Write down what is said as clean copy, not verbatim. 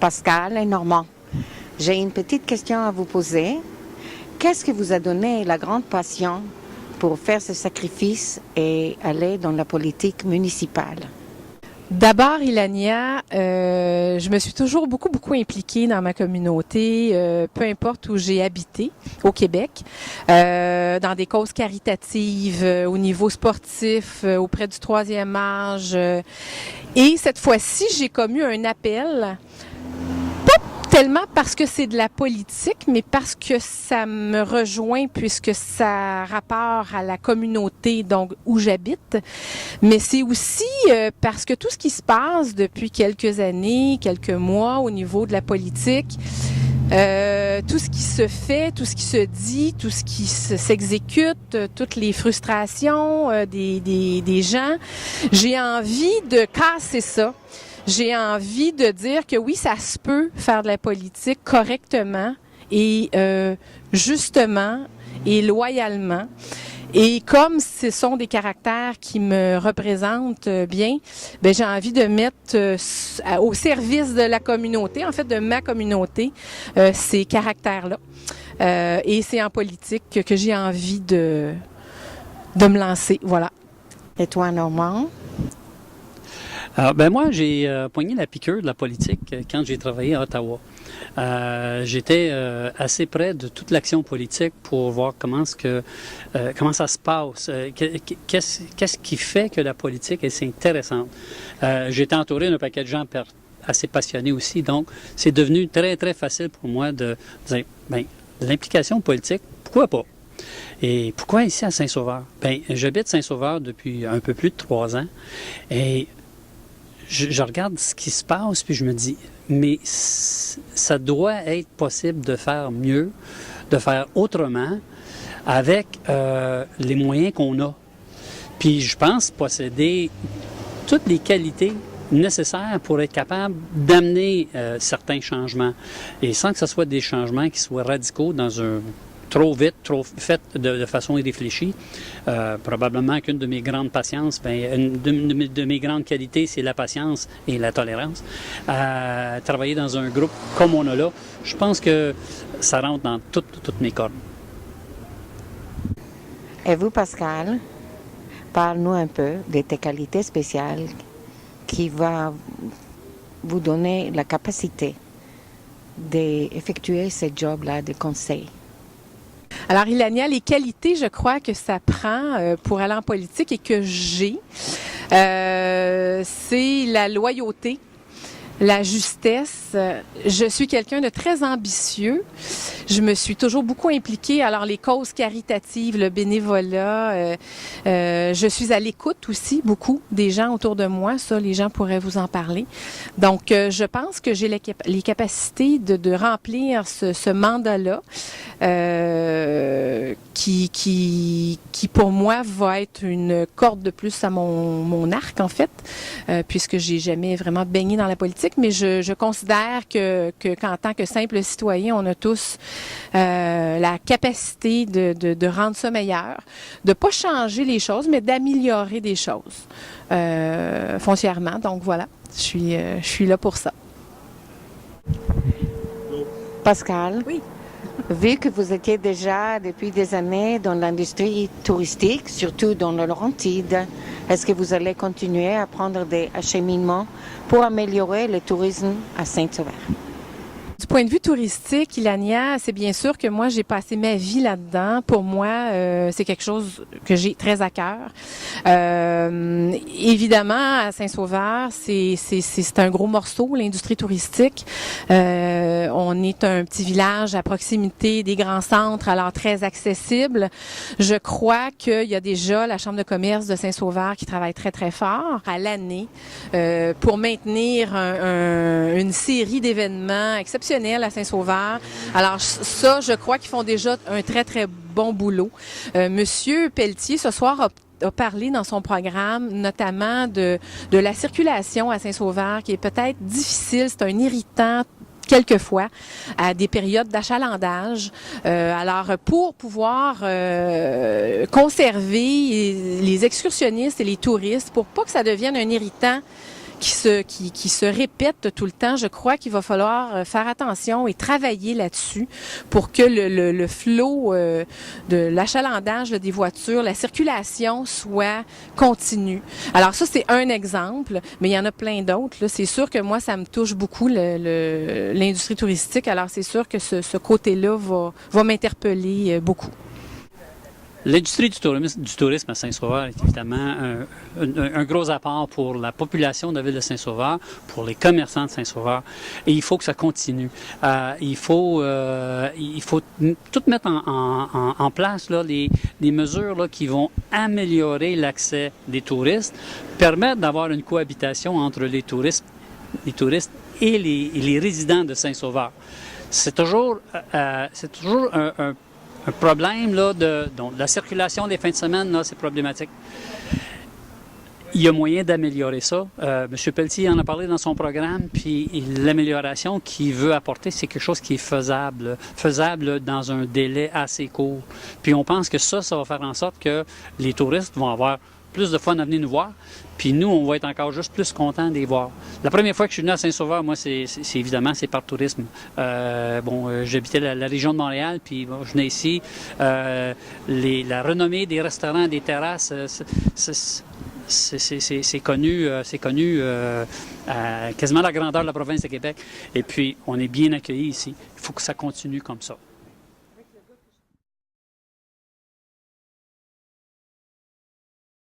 Pascal et Normand. J'ai une petite question à vous poser. Qu'est-ce que vous a donné la grande passion pour faire ce sacrifice et aller dans la politique municipale? D'abord, Ilania, je me suis toujours beaucoup impliquée dans ma communauté, peu importe où j'ai habité au Québec, dans des causes caritatives, au niveau sportif, auprès du troisième âge. Et cette fois-ci, j'ai commu un appel, pas tellement parce que c'est de la politique, mais parce que ça me rejoint puisque ça a rapport à la communauté donc où j'habite. Mais c'est aussi parce que tout ce qui se passe depuis quelques années, quelques mois au niveau de la politique, tout ce qui se fait, tout ce qui se dit, tout ce qui s'exécute, toutes les frustrations des gens, j'ai envie de casser ça. J'ai envie de dire que oui, ça se peut faire de la politique correctement et justement et loyalement. Et comme ce sont des caractères qui me représentent bien, ben j'ai envie de mettre au service de la communauté, en fait de ma communauté, ces caractères-là. Et c'est en politique que j'ai envie de me lancer. Voilà. Et toi, Normand? Alors, moi, j'ai poigné la piqûre de la politique quand j'ai travaillé à Ottawa. J'étais assez près de toute l'action politique pour voir comment ça se passe, qu'est-ce qui fait que la politique est intéressante. J'étais entouré d'un paquet de gens assez passionnés aussi, donc c'est devenu très facile pour moi de dire, l'implication politique, pourquoi pas? Et pourquoi ici à Saint-Sauveur? J'habite Saint-Sauveur depuis un peu plus de 3 ans et je regarde ce qui se passe, puis je me dis, mais ça doit être possible de faire mieux, de faire autrement, avec les moyens qu'on a. Puis je pense posséder toutes les qualités nécessaires pour être capable d'amener certains changements. Et sans que ce soit des changements qui soient radicaux dans un trop vite, trop fait de façon irréfléchie. Probablement qu'une de mes grandes patiences, une de mes grandes qualités, c'est la patience et la tolérance. Travailler dans un groupe comme on a là, je pense que ça rentre dans toutes mes cordes. Et vous, Pascal, parle-nous un peu de tes qualités spéciales qui va vous donner la capacité d'effectuer ce job-là de conseil. Alors, Ilania, les qualités, je crois que ça prend pour aller en politique et que j'ai, c'est la loyauté, la justesse. Je suis quelqu'un de très ambitieux. Je me suis toujours beaucoup impliquée. Alors, les causes caritatives, le bénévolat, je suis à l'écoute aussi beaucoup des gens autour de moi. Ça, les gens pourraient vous en parler. Donc, je pense que j'ai les capacités de remplir ce mandat-là qui, pour moi, va être une corde de plus à mon arc, en fait, puisque j'ai jamais vraiment baigné dans la politique. Mais je considère qu'en tant que simple citoyen, on a tous la capacité de rendre ça meilleur, de pas changer les choses, mais d'améliorer des choses foncièrement. Donc voilà, je suis là pour ça. Pascal? Oui. Vu que vous étiez déjà depuis des années dans l'industrie touristique, surtout dans le Laurentide, est-ce que vous allez continuer à prendre des acheminements pour améliorer le tourisme à Saint-Sauveur? Du point de vue touristique, Ilania, c'est bien sûr que moi, j'ai passé ma vie là-dedans. Pour moi, c'est quelque chose que j'ai très à cœur. Évidemment, à Saint-Sauveur, c'est un gros morceau, l'industrie touristique. On est un petit village à proximité des grands centres, alors très accessible. Je crois qu'il y a déjà la Chambre de commerce de Saint-Sauveur qui travaille très fort à l'année pour maintenir une série d'événements exceptionnels à Saint-Sauveur. Alors ça, je crois qu'ils font déjà un très bon boulot. Monsieur Pelletier, ce soir, a parlé dans son programme notamment de la circulation à Saint-Sauveur qui est peut-être difficile, c'est un irritant quelquefois à des périodes d'achalandage. Alors, pour pouvoir conserver les excursionnistes et les touristes, pour pas que ça devienne un irritant qui se répète tout le temps. Je crois qu'il va falloir faire attention et travailler là-dessus pour que le flot de l'achalandage des voitures, la circulation soit continue. Alors ça, c'est un exemple, mais il y en a plein d'autres. C'est sûr que moi, ça me touche beaucoup l'industrie touristique. Alors c'est sûr que ce côté-là va m'interpeller beaucoup. L'industrie du tourisme à Saint-Sauveur est évidemment un gros apport pour la population de la ville de Saint-Sauveur, pour les commerçants de Saint-Sauveur, et il faut que ça continue. Il faut tout mettre en place là, des mesures là, qui vont améliorer l'accès des touristes, permettre d'avoir une cohabitation entre les touristes et les résidents de Saint-Sauveur. C'est toujours un problème là, de la circulation des fins de semaine, là, c'est problématique. Il y a moyen d'améliorer ça. M. Pelletier en a parlé dans son programme, puis l'amélioration qu'il veut apporter, c'est quelque chose qui est faisable dans un délai assez court. Puis on pense que ça va faire en sorte que les touristes vont avoir plus de fun à venir nous voir, puis nous, on va être encore juste plus contents de les voir. La première fois que je suis venu à Saint-Sauveur, moi, c'est évidemment, c'est par tourisme. J'habitais la région de Montréal, puis bon, je venais ici. La renommée des restaurants, des terrasses, c'est connu quasiment la grandeur de la province de Québec. Et puis, on est bien accueillis ici. Il faut que ça continue comme ça.